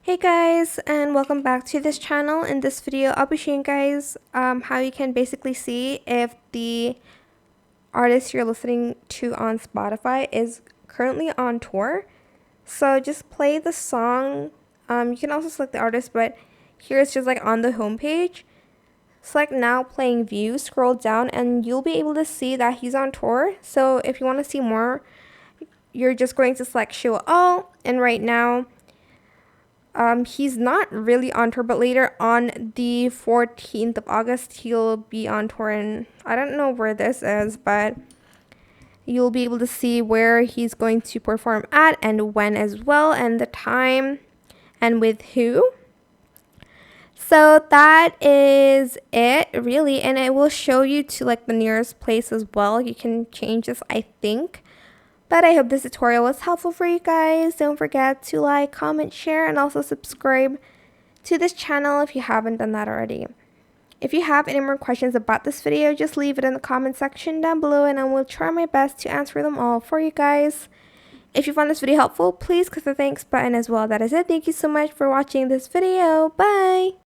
Hey guys, and welcome back to this channel. In this video I'll be showing you guys how you can basically see if the artist you're listening to on Spotify is currently on tour. So just play the song. You can also select the artist, but here it's just like on the homepage. Select now playing view, scroll down, and you'll be able to see that he's on tour. So if you want to see more, you're just going to select show all, and right now he's not really on tour, but later on the 14th of August, he'll be on tour. And I don't know where this is, but you'll be able to see where he's going to perform at and when as well, and the time and with who. So that is it really, and it will show you to like the nearest place as well. You can change this, I think. But I hope this tutorial was helpful for you guys. Don't forget to like, comment, share, and also subscribe to this channel if you haven't done that already. If you have any more questions about this video, just leave it in the comment section down below and I will try my best to answer them all for you guys. If you found this video helpful, please click the thanks button as well. That is it. Thank you so much for watching this video. Bye!